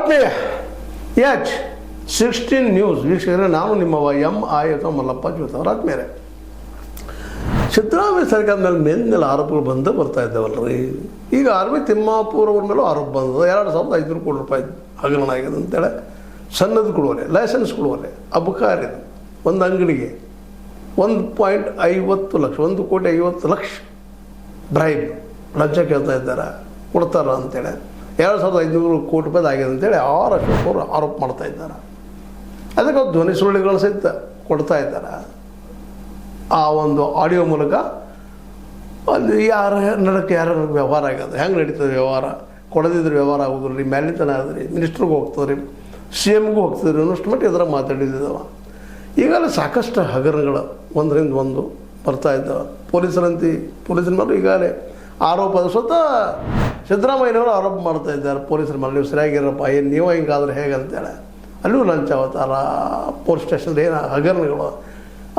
ಆತ್ಮೀಯ H16 news ವೀಕ್ಷಕರೇ, ನಾನು ನಿಮ್ಮವ MI ಮಲ್ಲಪ್ಪ ಜೋತವರ. ಆತ್ಮೀಯರೇ, ಸಿದ್ದರಾಮಯ್ಯ ಸರ್ಕಾರದ ಮೇಲೆ ಆರೋಪಗಳು ಬರ್ತಾ ಇದ್ದಾವಲ್ರಿ. ಈಗ ಆರ್ಮಿ ತಿಮ್ಮಾಪುರ ಅವ್ರ ಮೇಲೂ ಆರೋಪ ಬಂದದ. 2,500 ಕೋಟಿ ರೂಪಾಯಿ ಹಗರಣ ಆಗಿದೆ ಅಂತೇಳಿ ಸನ್ನದ ಕೊಡುವಲೆ, ಲೈಸೆನ್ಸ್ ಕೊಡುವಲೆ, ಅಬಕಾರಿದು ಒಂದು ಅಂಗಡಿಗೆ 1.50 ಲಕ್ಷ, 1,50,00,000 ಬ್ರೈಬ್ ಲಂಚ ಕೇಳ್ತಾ ಇದ್ದಾರೆ, ಕೊಡ್ತಾರ ಅಂತೇಳಿ 2,500 ಕೋಟಿ ರೂಪಾಯಿ ಆಗಿದೆ ಅಂತೇಳಿ ಅಶೋಕ್ ಅವರು ಆರೋಪ ಮಾಡ್ತಾ ಇದ್ದಾರೆ. ಅದಕ್ಕೆ ಧ್ವನಿ ಸುರುಳಿಗಳು ಸಹಿತ ಕೊಡ್ತಾ ಇದ್ದಾರೆ. ಆ ಒಂದು ಆಡಿಯೋ ಮೂಲಕ ಅಲ್ಲಿ ಯಾರ ವ್ಯವಹಾರ ಆಗ್ಯದ, ಹೆಂಗೆ ನಡೀತದೆ ವ್ಯವಹಾರ, ಕೊಡದಿದ್ರೆ ವ್ಯವಹಾರ ಆಗೋದಿಲ್ಲ ರೀ, ಮ್ಯಾಲಿತನ ಆದ್ರಿ, ಮಿನಿಸ್ಟ್ರಿಗೂ ಹೋಗ್ತದೆ ರೀ, CMಗೂ ಹೋಗ್ತದೆ ರೀ ಅನ್ನೋಷ್ಟು ಮಟ್ಟಿಗೆ ಇದರ ಮಾತಾಡಿದ್ದಾವ. ಈಗಲೇ ಸಾಕಷ್ಟು ಹಗರಣಗಳು ಒಂದರಿಂದ ಒಂದು ಬರ್ತಾ ಇದ್ದಾವೆ. ಪೊಲೀಸರ ಮೇಲೆ ಈಗಾಗಲೇ ಆರೋಪ, ಸ್ವತಃ ಸಿದ್ದರಾಮಯ್ಯನವರು ಆರೋಪ ಮಾಡ್ತಾ ಇದ್ದಾರೆ ಪೊಲೀಸರ ಮೇಲೆ, ನೀವು ಸರಿಯಾಗಿರಪ್ಪ, ಏನು ನೀವು ಹಿಂಗಾದ್ರೆ ಹೇಗೆ ಅಂತೇಳಿ. ಅಲ್ಲೂ ಲಂಚ ಅವತಾರ, ಪೊಲೀಸ್ ಸ್ಟೇಷನ್ ಏನು ಹಗರಣಗಳು.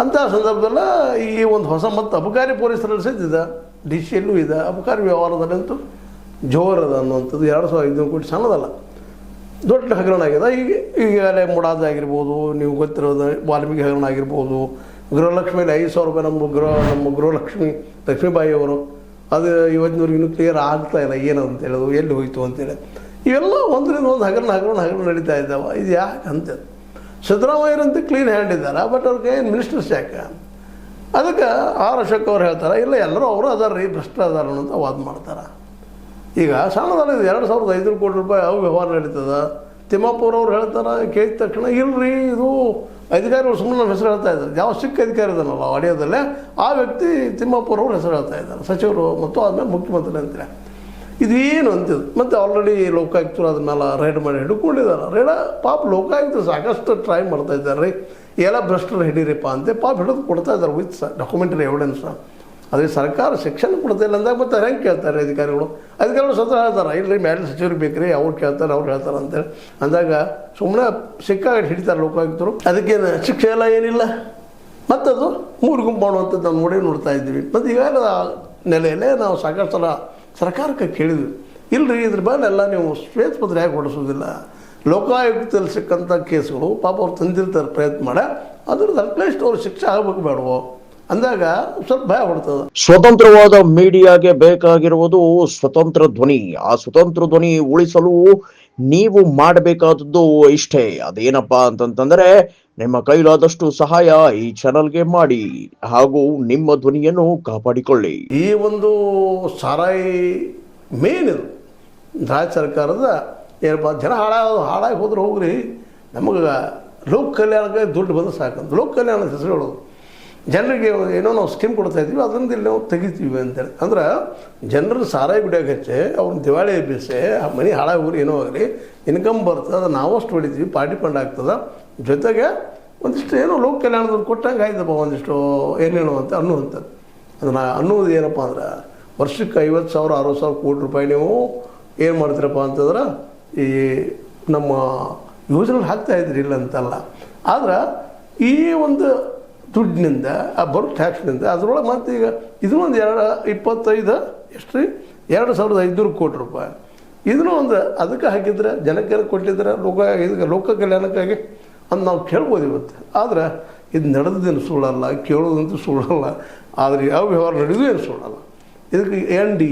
ಅಂಥ ಸಂದರ್ಭದಲ್ಲ ಈ ಒಂದು ಹೊಸ ಮತ್ತು ಅಬಕಾರಿ ಪೊಲೀಸರಲ್ಲಿ ಸಹಿತ DCಯಲ್ಲೂ ಇದೆ. ಅಬಕಾರಿ ವ್ಯವಹಾರದಲ್ಲಂತೂ ಜೋರದ ಅನ್ನುವಂಥದ್ದು 2,500 ಕೋಟಿ ಸಣ್ಣದಲ್ಲ, ದೊಡ್ಡ ಹಗರಣ ಆಗಿದೆ. ಈಗಾಗಲೇ ಮುಡಾದ ಆಗಿರ್ಬೋದು, ನೀವು ಗೊತ್ತಿರೋದು ವಾಲ್ಮೀಕಿ ಹಗರಣ ಆಗಿರ್ಬೋದು, ಗೃಹಲಕ್ಷ್ಮಿಯಲ್ಲಿ 5,000 ರೂಪಾಯಿ ನಮ್ಮ ಗೃಹಲಕ್ಷ್ಮಿ ಲಕ್ಷ್ಮೀಬಾಯಿಯವರು, ಅದು ಇವತ್ತಿನವ್ರಿಗೆ ಇನ್ನೂ ಕ್ಲಿಯರ್ ಆಗ್ತಾ ಇಲ್ಲ ಏನಂತ ಹೇಳೋದು, ಎಲ್ಲಿ ಹೋಯಿತು ಅಂತೇಳಿ. ಇವೆಲ್ಲ ಒಂದರಿಂದ ಒಂದು ಹಗರಣ ನಡೀತಾ ಇದ್ದಾವೆ. ಇದು ಯಾಕೆ ಅಂತ ಸಿದ್ದರಾಮಯ್ಯರಂತೂ ಕ್ಲೀನ್ ಹ್ಯಾಂಡ್ ಇದ್ದಾರೆ, ಬಟ್ ಅವ್ರಿಗೆ ಏನು ಮಿನಿಸ್ಟರ್ಸ್ ಯಾಕೆ? ಅದಕ್ಕೆ ಅಶೋಕ್ ಅವ್ರು ಹೇಳ್ತಾರೆ, ಇಲ್ಲ ಎಲ್ಲರೂ ಅವರು ಅದಾರ ರೀ, ಭ್ರಷ್ಟ ಅದಾರ ಅಂತ ವಾದ ಮಾಡ್ತಾರೆ. ಈಗ ಸಣ್ಣದಲ್ಲ, ಇದು 2,500 ಕೋಟಿ ರೂಪಾಯಿ ಅವು ವ್ಯವಹಾರ ನಡೀತದೆ. ತಿಮ್ಮಾಪುರ ಅವ್ರು ಹೇಳ್ತಾರೆ, ಕೇಳಿದ ತಕ್ಷಣ ಇಲ್ರಿ ಇದು ಅಧಿಕಾರಿಗಳು ಸುಮ್ಮನೆ ನಮ್ಮ ಹೆಸರು ಹೇಳ್ತಾ ಇದ್ದಾರೆ. ಯಾವ ಸಿಕ್ಕ ಅಧಿಕಾರಿ ಇದ್ದಾನಲ್ಲ ಆಡಿಯೋದಲ್ಲೇ ಆ ವ್ಯಕ್ತಿ ತಿಮ್ಮಾಪುರ ಅವ್ರ ಹೆಸರು ಹೇಳ್ತಾ ಇದ್ದಾರೆ, ಸಚಿವರು ಮತ್ತು ಆದ್ಮೇಲೆ ಮುಖ್ಯಮಂತ್ರಿ ಅಂತೇಳಿ. ಇದೇನು ಅಂತಿದ್ದು. ಮತ್ತು ಆಲ್ರೆಡಿ ಲೋಕಾಯುಕ್ತರು ಅದನ್ನೆಲ್ಲ ರೈಡ್ ಮಾಡಿ ಹಿಡ್ಕೊಂಡಿದ್ದಾರೆ. ಪಾಪ ಲೋಕಾಯುಕ್ತರು ಸಾಕಷ್ಟು ಟ್ರೈ ಮಾಡ್ತಾ ಇದ್ದಾರೆ ರೀ, ಎಲ್ಲ ಭ್ರಷ್ಟರು ಹಿಡೀರಿಪ್ಪ ಅಂತೆ ಪಾಪ ಹಿಡಿದು ಕೊಡ್ತಾ ಇದ್ದಾರೆ ವಿತ್ ಡಾಕ್ಯುಮೆಂಟರಿ ಎವಿಡೆನ್ಸ್. ಅದೇ ಸರ್ಕಾರ ಶಿಕ್ಷಣ ಕೊಡ್ತಾಯಿಲ್ಲ ಅಂದಾಗ ಮತ್ತೆ ಹೆಂಗೆ ಕೇಳ್ತಾರೆ ಅಧಿಕಾರಿಗಳು ಸ್ವತಃ ಹೇಳ್ತಾರೆ, ಇಲ್ಲರಿ ಮೇಲೆ ಸಚಿವರಿಗೆ ಬೇಕ್ರಿ, ಅವ್ರು ಕೇಳ್ತಾರೆ ಅವ್ರು ಹೇಳ್ತಾರೆ ಅಂತೇಳಿ ಅಂದಾಗ ಸುಮ್ಮನೆ ಸಿಕ್ಕಾಗಿ ಹಿಡಿತಾರೆ ಲೋಕಾಯುಕ್ತರು. ಅದಕ್ಕೇನು ಶಿಕ್ಷೆ ಎಲ್ಲ ಏನಿಲ್ಲ, ಮತ್ತದು 3 ಗುಂಪು ಮಾಡುವಂಥದ್ದು ನಾವು ನೋಡ್ತಾ ಇದ್ದೀವಿ. ಮತ್ತು ಈಗಾಗಲೇ ನೆಲೆಯಲ್ಲೇ ನಾವು ಸಾಕಷ್ಟು ಸಲ ಸರ್ಕಾರಕ್ಕೆ ಕೇಳಿದ್ವಿ, ಇಲ್ಲರಿ ಇದ್ರ ಮೇಲೆ ಎಲ್ಲ ನೀವು ಶ್ವೇತಪತ್ರ ಯಾಕೆ ಹೊಡಿಸೋದಿಲ್ಲ, ಲೋಕಾಯುಕ್ತದಲ್ಲಿ ಸಿಕ್ಕಂಥ ಕೇಸುಗಳು ಪಾಪ ಅವ್ರು ತಂದಿರ್ತಾರೆ ಪ್ರಯತ್ನ ಮಾಡಿ, ಅದ್ರದ್ದು ಅಟ್ಲೀಸ್ಟ್ ಅವ್ರು ಶಿಕ್ಷೆ ಆಗಬೇಕು ಬೇಡವೋ ಅಂದಾಗ ಸ್ವಲ್ಪ ಭಯ ಹೊಡ್ತದೆ. ಸ್ವತಂತ್ರವಾದ ಮೀಡಿಯಾಗೆ ಬೇಕಾಗಿರುವುದು ಸ್ವತಂತ್ರ ಧ್ವನಿ. ಆ ಸ್ವತಂತ್ರ ಧ್ವನಿ ಉಳಿಸಲು ನೀವು ಮಾಡಬೇಕಾದದ್ದು ಇಷ್ಟೇ. ಅದೇನಪ್ಪಾ ಅಂತಂದ್ರೆ ನಿಮ್ಮ ಕೈಲಾದಷ್ಟು ಸಹಾಯ ಈ ಚಾನಲ್ಗೆ ಮಾಡಿ ಹಾಗೂ ನಿಮ್ಮ ಧ್ವನಿಯನ್ನು ಕಾಪಾಡಿಕೊಳ್ಳಿ. ಈ ಒಂದು ಸಾರಾಯಿ ಮೇನ್ ಇದು ರಾಜ್ಯ ಸರ್ಕಾರದ ಏನಪ್ಪ, ಜನ ಹಾಳಾಗಿ ಹೋದ್ರೆ ಹೋಗ್ರಿ, ನಮಗೆ ಲೋಕ ಕಲ್ಯಾಣಕ್ಕೆ ದುಡ್ಡು ಬಂದು ಸಾಕಂತ ಲೋಕ ಕಲ್ಯಾಣ ಹೆಸರು ಹೇಳೋದು. ಜನರಿಗೆ ಏನೋ ನಾವು ಸ್ಕೀಮ್ ಕೊಡ್ತಾ ಇದ್ದೀವಿ, ಅದರಿಂದ ಇಲ್ಲಿ ನಾವು ತೆಗಿತೀವಿ ಅಂತೇಳಿ. ಅಂದ್ರೆ ಜನರು ಸಾರಾಯಿ ಬಿಡೋಕೆ ಹಚ್ಚಿ ಅವ್ರನ್ನ ದಿವಾಳಿ ಎಬ್ಬಿಸಿ ಮನೆ ಹಾಳಾಗಿ ಹೋಗ್ರಿ, ಏನೋ ಆಗಲಿ, ಇನ್ಕಮ್ ಬರ್ತದೆ, ಅದು ನಾವಷ್ಟು ಹೊಡಿತೀವಿ, ಪಾರ್ಟಿ ಫಂಡ್ ಆಗ್ತದೆ, ಜೊತೆಗೆ ಒಂದಿಷ್ಟು ಏನೋ ಲೋಕ ಕಲ್ಯಾಣದಲ್ಲಿ ಕೊಟ್ಟಂಗೆ ಆಯ್ತಪ್ಪ, ಒಂದಿಷ್ಟು ಏನೇನೋ ಅಂತ ಅನ್ನುವಂಥದ್ದು. ಅದನ್ನು ಅನ್ನೋದು ಏನಪ್ಪ ಅಂದ್ರೆ, ವರ್ಷಕ್ಕೆ 50,000 60,000 ಕೋಟಿ ರೂಪಾಯಿ ನೀವು ಏನು ಮಾಡ್ತೀರಪ್ಪ ಅಂತಂದ್ರೆ ಈ ನಮ್ಮ ಯೋಜನೆ ಹಾಕ್ತಾಯಿದ್ರಿ, ಇಲ್ಲ ಅಂತಲ್ಲ. ಆದ್ರೆ ಈ ಒಂದು ದುಡ್ಡಿನಿಂದ ಆ ಬರೋ ಟ್ಯಾಕ್ಸ್ನಿಂದ ಅದರೊಳಗೆ ಮತ್ತು ಈಗ ಇದೂ ಒಂದು 2,500 ಕೋಟಿ ರೂಪಾಯಿ ಇದನ್ನು ಒಂದು ಅದಕ್ಕೆ ಹಾಕಿದ್ರೆ, ಜನಕ್ಕೆ ಕೊಟ್ಟಿದ್ರೆ ಲೋಕ ಕಲ್ಯಾಣಕ್ಕಾಗಿ ಅಂತ ನಾವು ಕೇಳ್ಬೋದು ಇವತ್ತು. ಆದರೆ ಇದು ನಡೆದಿದ್ದೇನು ಸುಳ್ಳಲ್ಲ, ಕೇಳೋದಂತೂ ಸುಳ್ಳಲ್ಲ, ಆದರೆ ಯಾವ ವ್ಯವಹಾರ ನಡೆದು ಏನು ಸುಳ್ಳಲ್ಲ. ಇದಕ್ಕೆ ಎಂಡ್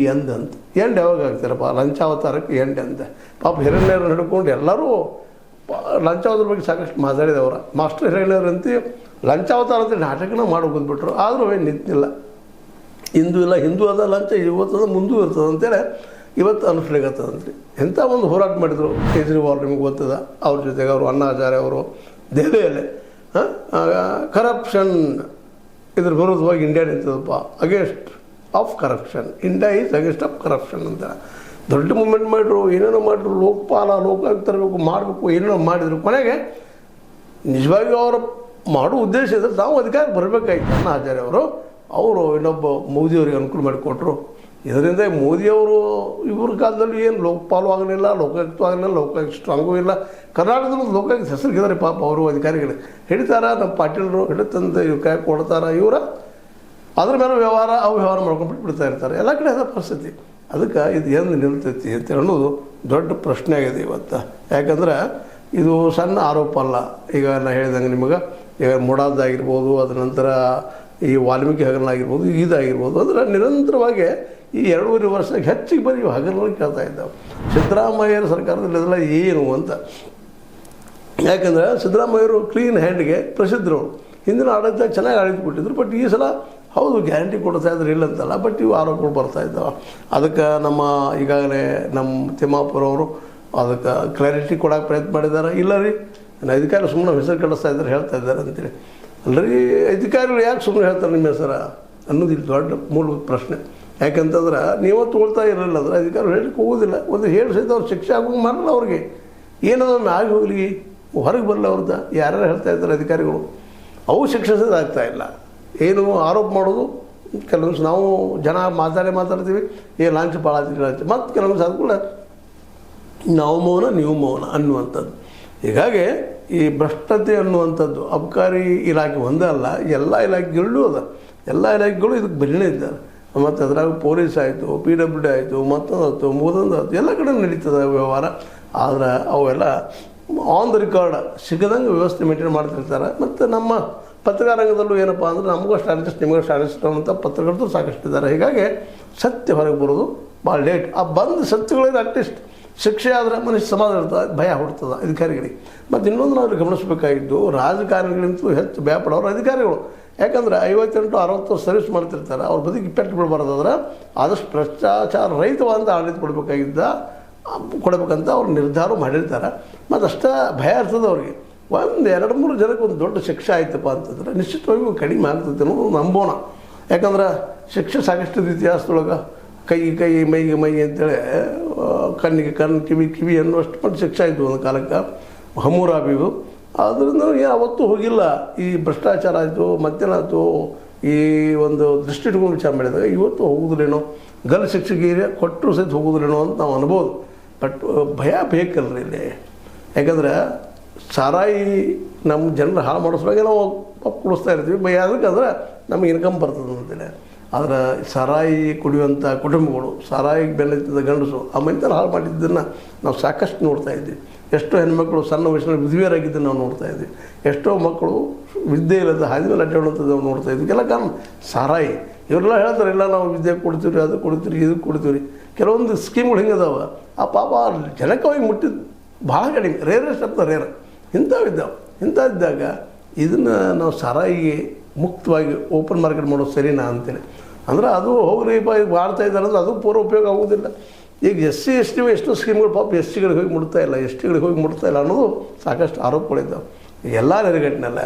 ಯಾವಾಗ ಆಗ್ತಾರಪ್ಪ, ಲಂಚಾವತಾರಕ್ಕೆ ಎಂಡ್ ಅಂತ. ಪಾಪ ಹಿರಣ್ಯರು ಹಿಡ್ಕೊಂಡು ಎಲ್ಲರೂ ಲಂಚಾವತಾರ ಬಗ್ಗೆ ಸಾಕಷ್ಟು ಮಾತಾಡಿದವ್ರ. ಮಾಸ್ಟರ್ ಹಿರಣ್ಯರಂತೆ ಲಂಚಾವತಾರ ಅಂತ ನಾಟಕನ ಮಾಡಿ ಬಂದುಬಿಟ್ರು, ಆದರೂ ಏನು ನಿಂತಿಲ್ಲ. ಹಿಂದೂ ಅದ ಲಂಚ ಇವತ್ತದ ಮುಂದೂ ಇರ್ತದೆ ಅಂತೇಳಿ ಇವತ್ತು ಅನಿಸ್ಲಿಕ್ಕತ್ತದಂತ್ರಿ. ಎಂಥ ಒಂದು ಹೋರಾಟ ಮಾಡಿದರು ಕೇಜ್ರಿವಾಲ್, ನಿಮಗೆ ಗೊತ್ತದ. ಅವ್ರ ಜೊತೆಗೆ ಅವರು ಅಣ್ಣಾ ಹಜಾರೆ ಅವರು ದೆಹಲಿಯಲ್ಲೇ ಕರಪ್ಷನ್ ಇದ್ರ ವಿರುದ್ಧವಾಗಿ ಇಂಡಿಯಾ ನಿಂತದಪ್ಪ, against of corruption, India is against of corruption ಅಂತ ದೊಡ್ಡ ಮೂಮೆಂಟ್ ಮಾಡಿದ್ರು. ಏನೇನೋ ಮಾಡಿದ್ರು, ಲೋಕಾಯುಕ್ತ ತರಬೇಕು, ಮಾಡಬೇಕು, ಏನೇನೋ ಮಾಡಿದರು. ಕೊನೆಗೆ ನಿಜವಾಗಿ ಅವರ ಮಾಡೋ ಉದ್ದೇಶ ಇದ್ರೆ ನಾವು ಅಧಿಕಾರ ಬರಬೇಕಾಯ್ತು. ಅಣ್ಣಾ ಹಜಾರೆ ಅವರು ಇನ್ನೊಬ್ಬ ಮೋದಿಯವರಿಗೆ ಅನುಕೂಲ ಮಾಡಿಕೊಟ್ರು. ಇದರಿಂದ ಮೋದಿಯವರು ಇವ್ರ ಕಾಲದಲ್ಲಿ ಏನು ಲೋಕಪಾಲು ಆಗಲಿಲ್ಲ, ಲೋಕಾಯುಕ್ತ ಆಗಲಿಲ್ಲ, ಲೋಕಾಯುಕ್ತ ಸ್ಟ್ರಾಂಗೂ ಇಲ್ಲ. ಕರ್ನಾಟಕದಲ್ಲಿ ಲೋಕಾಯುಕ್ತ ಹೆಸರಿಗಿದ್ದಾರೆ ಪಾಪ ಅವರು ಅಧಿಕಾರಿಗಳು ಹಿಡಿತಾರ, ನಮ್ಮ ಪಾಟೀಲರು ಹಿಡಿತಂತ ಇವ್ರ ಕೈ ಕೊಡ್ತಾರ, ಇವರ ಅದ್ರ ಮೇಲೆ ವ್ಯವಹಾರ ಮಾಡ್ಕೊಂಡು ಬಿಟ್ಬಿಡ್ತಾ ಇರ್ತಾರೆ. ಎಲ್ಲ ಕಡೆ ಅದ ಪರಿಸ್ಥಿತಿ. ಅದಕ್ಕೆ ಇದು ಎಂದು ನಿಲ್ತೈತಿ ಅಂತ ಅನ್ನೋದು ದೊಡ್ಡ ಪ್ರಶ್ನೆ ಆಗಿದೆ ಇವತ್ತು. ಯಾಕಂದ್ರೆ ಇದು ಸಣ್ಣ ಆರೋಪ ಅಲ್ಲ. ಈಗ ನಾನು ಹೇಳಿದಂಗೆ ನಿಮಗೆ ಈಗ ಮುಡಾದಾಗಿರ್ಬೋದು, ಅದ ನಂತರ ಈ ವಾಲ್ಮೀಕಿ ಹಗರಣ ಆಗಿರ್ಬೋದು, ಇದಾಗಿರ್ಬೋದು. ಅಂದ್ರೆ ನಿರಂತರವಾಗಿ ಈ 2.5 ವರ್ಷಕ್ಕೆ ಹೆಚ್ಚಿಗೆ ಬರೀ ಹಗರಣ ಕೇಳ್ತಾ ಇದ್ದಾವೆ. ಸಿದ್ದರಾಮಯ್ಯರ ಸರ್ಕಾರದಲ್ಲಿ ಇದೆಲ್ಲ ಏನು ಅಂತ. ಯಾಕಂದರೆ ಸಿದ್ದರಾಮಯ್ಯರು ಕ್ಲೀನ್ ಹ್ಯಾಂಡ್ಗೆ ಪ್ರಸಿದ್ಧರು. ಹಿಂದಿನ ಆಡಳಿತ ಚೆನ್ನಾಗಿ ಆಡಳಿತ ಕೊಟ್ಟಿದ್ರು. ಬಟ್ ಈ ಸಲ ಹೌದು ಗ್ಯಾರಂಟಿ ಕೊಡ್ತಾ ಇದ್ರೆ ಇಲ್ಲ ಅಂತಲ್ಲ, ಬಟ್ ಇವು ಆರೋಪಗಳು ಬರ್ತಾ ಇದ್ದಾವೆ. ಅದಕ್ಕೆ ನಮ್ಮ ಈಗಾಗಲೇ ನಮ್ಮ ತಿಮ್ಮಾಪುರ ಅವರು ಅದಕ್ಕೆ ಕ್ಲಾರಿಟಿ ಕೊಡೋಕೆ ಪ್ರಯತ್ನ ಮಾಡಿದ್ದಾರೆ. ಇಲ್ಲ ರೀ ಅಧಿಕಾರಿ ಸುಮ್ಮನೆ ಹೆಸರು ಕಳಿಸ್ತಾ ಇದ್ದಾರೆ, ಹೇಳ್ತಾ ಇದ್ದಾರೆ ಅಂತೇಳಿ. ಅಲ್ಲರಿ ಅಧಿಕಾರಿಗಳು ಯಾಕೆ ಸುಮ್ಮನೆ ಹೇಳ್ತಾರೆ ನಿಮ್ಮ ಹೆಸರು ಅನ್ನೋದು ಇಲ್ಲಿ ದೊಡ್ಡ ಮೂಲಭೂತ ಪ್ರಶ್ನೆ. ಯಾಕಂತಂದ್ರೆ ನೀವು ತೊಗೊಳ್ತಾ ಇರಲಿಲ್ಲ ಅಂದ್ರೆ ಅಧಿಕಾರಿಗಳು ಹೇಳಲಿಕ್ಕೆ ಹೋಗೋದಿಲ್ಲ. ಒಂದು ಹೇಳಿ ಸಹಿತ ಅವ್ರು ಶಿಕ್ಷೆ ಆಗೋಂಗೆ ಮಾಡಲ್ಲ. ಅವ್ರಿಗೆ ಏನದನ್ನು ಆಗಿ ಹೋಗಲಿ, ಹೊರಗೆ ಬರಲ್ಲ ಅವ್ರದ್ದು. ಯಾರು ಹೇಳ್ತಾ ಇದ್ದಾರೆ ಅಧಿಕಾರಿಗಳು, ಅವು ಶಿಕ್ಷಿಸೋದು ಆಗ್ತಾಯಿಲ್ಲ. ಏನು ಆರೋಪ ಮಾಡೋದು, ಕೆಲವೊಂದು ನಾವು ಜನ ಮಾತಾಡ್ತೀವಿ, ಲಾಂಚ್ ಭಾಳ ಲಾಂಚ್, ಮತ್ತು ಕೆಲವೊಂದು ಅದು ಕೂಡ ನಾವು ಮೌನ ನೀವು ಮೌನ ಅನ್ನುವಂಥದ್ದು. ಹೀಗಾಗಿ ಈ ಭ್ರಷ್ಟತೆ ಅನ್ನುವಂಥದ್ದು ಅಬಕಾರಿ ಇಲಾಖೆ ಒಂದೇ ಅಲ್ಲ, ಎಲ್ಲ ಇಲಾಖೆಗಳಲ್ಲೂ ಅದ. ಎಲ್ಲ ಇಲಾಖೆಗಳು ಇದಕ್ಕೆ ಬರೀನೇ ಇದ್ದಾರೆ. ಮತ್ತು ಅದ್ರಾಗ ಪೊಲೀಸ್ ಆಯಿತು, PWD ಆಯಿತು, ಮತ್ತೊಂದು ಮೂದೊಂದು ಆಯಿತು, ಎಲ್ಲ ಕಡೆ ನಡೀತದೆ ವ್ಯವಹಾರ. ಆದರೆ ಅವೆಲ್ಲ ಆನ್ ದ ರೆಕಾರ್ಡ್ ಸಿಗದಂಗೆ ವ್ಯವಸ್ಥೆ ಮೇಂಟೈನ್ ಮಾಡ್ತಿರ್ತಾರೆ. ಮತ್ತು ನಮ್ಮ ಪತ್ರಿಕಾ ರಂಗದಲ್ಲೂ ಏನಪ್ಪ ಅಂದರೆ ನಮಗೂ ಸ್ಟ್ರಾಟಜಿಸ್ಟ್ ನಿಮಗೂ ಸ್ಟ್ರಾಟಜಿಸ್ಟ್ ಅಂತ ಪತ್ರಕರ್ತರು ಸಾಕಷ್ಟಿದ್ದಾರೆ. ಹೀಗಾಗಿ ಸತ್ಯ ಹೊರಗೆ ಬರೋದು ಭಾಳ ಲೇಟ್. ಆ ಬಂದ ಸತ್ಯಗಳಿಗೆ ಅಟ್ಲೀಸ್ಟ್ ಶಿಕ್ಷೆ ಆದರೆ ಮನುಷ್ಯ ಸಮಾಧಾನ ಇರ್ತದೆ, ಭಯ ಹುಡ್ತದೆ ಅಧಿಕಾರಿಗಳಿಗೆ. ಮತ್ತು ಇನ್ನೊಂದು ನಾವು ಗಮನಿಸಬೇಕಾಗಿದ್ದು, ರಾಜಕಾರಣಿಗಳಿಂತಲೂ ಹೆಚ್ಚು ಭಯಪಡೋರು ಅಧಿಕಾರಿಗಳು. ಯಾಕಂದರೆ 58-60 ಸರ್ವಿಸ್ ಮಾಡ್ತಿರ್ತಾರೆ. ಅವ್ರ ಬದುಕು ಇಪ್ಪೆಟ್ಟು ಬಿಡಬಾರ್ದಾದ್ರೆ ಆದಷ್ಟು ಭ್ರಷ್ಟಾಚಾರ ರಹಿತವಾದ ಆಡಳಿತ ಕೊಡಬೇಕಂತ ಅವ್ರು ನಿರ್ಧಾರ ಮಾಡಿರ್ತಾರೆ. ಮತ್ತು ಅಷ್ಟೇ ಭಯ ಇರ್ತದೆ ಅವ್ರಿಗೆ. 1-2-3 ಜನಕ್ಕೆ ಒಂದು ದೊಡ್ಡ ಶಿಕ್ಷೆ ಆಯ್ತಪ್ಪ ಅಂತಂದ್ರೆ ನಿಶ್ಚಿತವಾಗಿ ಕಡಿಮೆ ಆಗ್ತದೆ ಅನ್ನೋದು ನಂಬೋಣ. ಯಾಕಂದ್ರೆ ಶಿಕ್ಷೆ ಸಾಕಷ್ಟು ಇತಿಹಾಸದೊಳಗೆ ಕೈ ಮೈ ಅಂತೇಳಿ ಕಣ್ಣಿಗೆ ಕಣ್ಣು, ಕಿವಿ ಅನ್ನುವಷ್ಟು ಪಟ್ಟು ಶಿಕ್ಷೆ ಆಯಿತು ಒಂದು ಕಾಲಕ್ಕೆ ಹಮ್ಮೂರಾಬಿಗೂ. ಅದರಿಂದ ಯಾವತ್ತೂ ಹೋಗಿಲ್ಲ. ಈ ಭ್ರಷ್ಟಾಚಾರ ಆಯಿತು, ಮತ್ತೇನಾಯಿತು, ಈ ಒಂದು ದೃಷ್ಟಿ ಇಟ್ಕೊಂಡು ವಿಚಾರ ಮಾಡಿದಾಗ ಇವತ್ತು ಹೋಗುದಿಲ್ಲೇನೋ, ಗಲ್ ಶಿಕ್ಷೆಗೆ ಕೊಟ್ಟರು ಸಹಿತ ಹೋಗುದಿಲ್ಲೇನೋ ಅಂತ ನಾವು ಅನ್ಬೋದು. ಬಟ್ ಭಯ ಬೇಕಲ್ರಿ ಇಲ್ಲಿ. ಯಾಕಂದ್ರೆ ಸಾರಾಯಿ ನಮ್ಮ ಜನರು ಹಾಳು ಮಾಡಿಸೋವಾಗ ನಾವು ಕುಡಿಸ್ತಾ ಇರ್ತೀವಿ, ಭಯ ಅದಕ್ಕಂದ್ರೆ ನಮಗೆ ಇನ್ಕಮ್ ಬರ್ತದೆ ಅಂತೇಳಿ. ಆದರೆ ಸಾರಾಯಿ ಕುಡಿಯುವಂಥ ಕುಟುಂಬಗಳು, ಸಾರಾಯಿಗೆ ಬೆನ್ನತ್ತಿದ್ದ ಗಂಡಸು ಆ ಮನೆತನ ಹಾಳು ಮಾಡಿದ್ದನ್ನು ನಾವು ಸಾಕಷ್ಟು ನೋಡ್ತಾ ಇದ್ವಿ. ಎಷ್ಟೋ ಹೆಣ್ಮಕ್ಳು ಸಣ್ಣ ವಯಸ್ಸಿನಲ್ಲಿ ವಿಧವೆಯರಾಗಿದ್ದನ್ನು ನಾವು ನೋಡ್ತಾ ಇದ್ವಿ. ಎಷ್ಟೋ ಮಕ್ಕಳು ವಿದ್ಯೆ ಇಲ್ಲದ ಹಾದಿ ಮೇಲೆ ಅಡ್ಡಾಡುವಂಥದ್ದು ನಾವು ನೋಡ್ತಾ ಇದ್ವಿ. ಎಲ್ಲ ಕಾರಣ ಸಾರಾಯಿ. ಇವರೆಲ್ಲ ಹೇಳ್ತಾರೆ, ಇಲ್ಲ ನಾವು ವಿದ್ಯೆ ಕೊಡ್ತೀವಿ, ಅದು ಕೊಡ್ತೀವಿ, ಇದು ಕೊಡ್ತೀವಿ. ಕೆಲವೊಂದು ಸ್ಕೀಮ್ಗಳು ಹಿಂಗದಾವ. ಆ ಪಾಪ ಜನಕ್ಕೆ ಹೋಗಿ ಮುಟ್ಟಿದ್ದು ಭಾಳ ಕಡಿಮೆ, ರೇರೆಸ್ಟ್ ಅಂತ ರೇರ್ ಇಂಥವಿದ್ದಾವೆ. ಇಂಥದ್ದಾಗ ಇದನ್ನು ನಾವು ಸಾರಾಯಿಗೆ ಮುಕ್ತವಾಗಿ ಓಪನ್ ಮಾರ್ಕೆಟ್ ಮಾಡೋದು ಸರಿನಾ ಅಂತೇಳಿ. ಅಂದರೆ ಅದು ಹೋಗ್ರಿ ಈಗ ಮಾಡ್ತಾ ಇದ್ದಾರೆ ಅಂದರೆ ಅದು ಪೂರ್ವ ಉಪಯೋಗ ಆಗೋದಿಲ್ಲ. ಈಗ SC ST ಎಷ್ಟೋ ಸ್ಕೀಮ್ಗಳು ಪಾಪ STಗಳಿಗೆ ಹೋಗಿ ಮುಟ್ತಾ ಇಲ್ಲ, STಗಳಿಗೆ ಹೋಗಿ ಮುಟ್ತಾ ಇಲ್ಲ ಅನ್ನೋದು ಸಾಕಷ್ಟು ಆರೋಪಗಳಿದ್ದಾವೆ. ಎಲ್ಲ ನೆರೆಗಟ್ಟಿನಲ್ಲ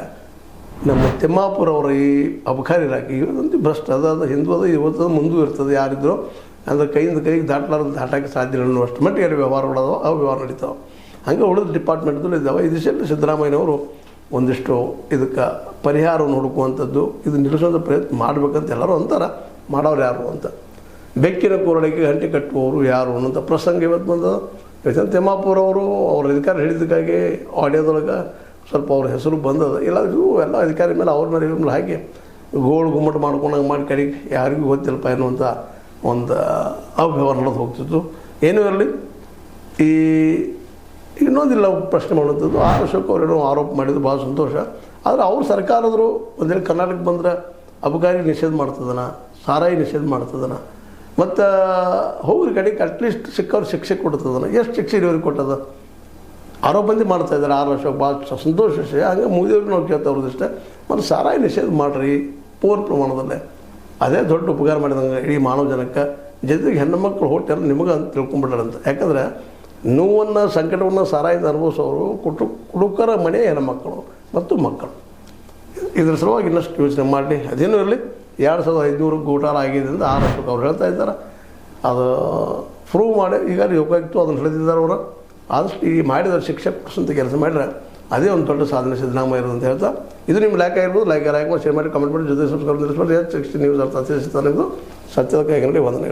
ನಮ್ಮ ತಿಮ್ಮಾಪುರ ಅವರ ಈ ಅಬಕಾರಿ ಇಲಾಖೆ ಇವತ್ತಂತೂ ಭ್ರಷ್ಟ ಅದ, ಹಿಂದೂ ಅದ, ಇವತ್ತು ಮುಂದೂ ಇರ್ತದೆ. ಯಾರಿದ್ರು ಅಂದರೆ ಕೈಯಿಂದ ಕೈಗೆ ದಾಟಕ್ಕೆ ಸಾಧ್ಯ ಇಲ್ಲ ಅನ್ನುವಷ್ಟು ಮಟ್ಟಿಗೆ ವ್ಯವಹಾರಗಳದಾವ, ಅವು ವ್ಯವಹಾರ ನಡೀತಾವೆ. ಹಾಗೆ ಉಳಿದ ಡಿಪಾರ್ಟ್ಮೆಂಟ್ದಲ್ಲೂ ಇದ್ದಾವೆ. ಈ ದಿಶೆಯಲ್ಲಿ ಸಿದ್ದರಾಮಯ್ಯನವರು ಒಂದಿಷ್ಟು ಇದಕ್ಕೆ ಪರಿಹಾರವನ್ನು ಹುಡುಕುವಂಥದ್ದು, ಇದು ನಿಲ್ಲಿಸೋದು ಪ್ರಯತ್ನ ಮಾಡಬೇಕಂತ ಎಲ್ಲರೂ ಅಂತಾರೆ. ಮಾಡೋರು ಯಾರು ಅಂತ, ಬೆಕ್ಕಿನ ಕೂರಳಿಗೆ ಗಂಟೆ ಕಟ್ಟುವವರು ಯಾರು ಅನ್ನೋಂಥ ಪ್ರಸಂಗ ಇವತ್ತು ಬಂದದ. ಇವತ್ತು ತಿಮ್ಮಾಪುರ ಅವರು ಅವ್ರ ಅಧಿಕಾರ ಹಿಡಿದಕ್ಕಾಗಿ ಆಡಿಯೋದೊಳಗೆ ಸ್ವಲ್ಪ ಅವ್ರ ಹೆಸರು ಬಂದದ. ಇಲ್ಲ ಎಲ್ಲ ಅಧಿಕಾರಿ ಮೇಲೆ ಅವ್ರ ಮೇಲೆ ಇವ್ರ ಮೇಲೆ ಹಾಕಿ ಗೋಳು ಗುಮ್ಮಟ ಮಾಡ್ಕೊಂಡಂಗೆ ಮಾಡಿ ಕಡೆಗೆ ಯಾರಿಗೂ ಗೊತ್ತಿಲ್ಲಪ್ಪ ಎನ್ನುವಂಥ ಒಂದು ಅವ್ಯವಹಾರ ನಡೆದು ಹೋಗ್ತಿತ್ತು. ಏನೂ ಇರಲಿ, ಈ ಇನ್ನೊಂದಿಲ್ಲ ಪ್ರಶ್ನೆ ಮಾಡುವಂಥದ್ದು. ಅಶೋಕ್ ಅವರೇನೋ ಆರೋಪ ಮಾಡಿದ್ದು ಭಾಳ ಸಂತೋಷ. ಆದರೆ ಅವ್ರು ಸರ್ಕಾರದರು ಒಂದೇಳಿ ಕರ್ನಾಟಕಕ್ಕೆ ಬಂದರೆ ಅಬಕಾರಿ ನಿಷೇಧ ಮಾಡ್ತದನ, ಸಾರಾಯಿ ನಿಷೇಧ ಮಾಡ್ತದನ, ಮತ್ತು ಹೋಗ್ರಿ ಕಡೆಗೆ ಅಟ್ಲೀಸ್ಟ್ ಸಿಕ್ಕವ್ರು ಶಿಕ್ಷೆ ಕೊಡ್ತದನ. ಎಷ್ಟು ಶಿಕ್ಷೆ ಇರೋರಿಗೆ ಕೊಟ್ಟದ ಆರೋಪಂದಿ ಮಾಡ್ತಾಯಿದ್ದಾರೆ. ಅಶೋಕ್ ಭಾಳ ಸಂತೋಷ ವಿಷಯ. ಹಂಗೆ ಮೋದಿಯವ್ರಿಗೆ ನಾವು ಕೇಳ್ತಾವ್ರದಿಷ್ಟೇ. ಮತ್ತು ಸಾರಾಯಿ ನಿಷೇಧ ಮಾಡಿರಿ ಪೂರ್ಣ ಪ್ರಮಾಣದಲ್ಲೇ, ಅದೇ ದೊಡ್ಡ ಉಪಕಾರ ಮಾಡಿದಂಗೆ ಇಡೀ ಮಾನವ ಜನಕ್ಕೆ. ಜೊತೆಗೆ ಹೆಣ್ಣು ಮಕ್ಕಳು ಹೋಟೆಲ್ ನಿಮಗೆ ಅಂತ ತಿಳ್ಕೊಂಬಿಟ್ಟಾರಂತ. ಯಾಕಂದರೆ ನೋವನ್ನು ಸಂಕಟವನ್ನು ಸಾರಾಯಿಂದ ಅನುಭವಿಸೋರು ಕುಡುಕರ ಮನೆ ಹೆಣ್ಮಕ್ಕಳು ಮತ್ತು ಮಕ್ಕಳು. ಇದ್ರ ಸಲುವಾಗಿ ಇನ್ನಷ್ಟು ಯೋಚನೆ ಮಾಡಲಿ. ಅದೇನೂ ಇರಲಿ, 2500 ಗೋಟಾಲ ಆಗಿದೆ ಅಂತ ಅಶೋಕ್ ಅವ್ರು ಹೇಳ್ತಾ ಇದ್ದಾರೆ. ಅದು ಪ್ರೂವ್ ಮಾಡಿ ಈಗ ಯೋಗಾಗಿತ್ತು, ಅದನ್ನು ಹೇಳಿದ್ದಾರೆ ಅವರು. ಆದಷ್ಟು ಈ ಮಾಡಿದ ಶಿಕ್ಷೆ ಕೊಡಿಸಂತ ಕೆಲಸ ಮಾಡಿದ್ರೆ ಅದೇ ಒಂದು ದೊಡ್ಡ ಸಾಧನೆ ಸಿದ್ದರಾಮಯ್ಯ ಇರೋದು ಅಂತ ಹೇಳ್ತಾ, ಇದು ನಿಮ್ಮ ಲೈಕ್ ಆಗಿರ್ಬೋದು, ಲೈಕ್ ಶೇರ್ ಮಾಡಿ, ಕಮೆಂಟ್ ಮಾಡಿ, ಜೊತೆ ಸಬ್ಸ್ಕ್ರೈಬ್ ನಿಲ್ಲಿಸ್ಬೋದು. 60 ನ್ಯೂಸ್ ಅರ್ಥ ಸತ್ಯದ ಕೈಗಳಲ್ಲಿ ವಂದನೆಗಳು.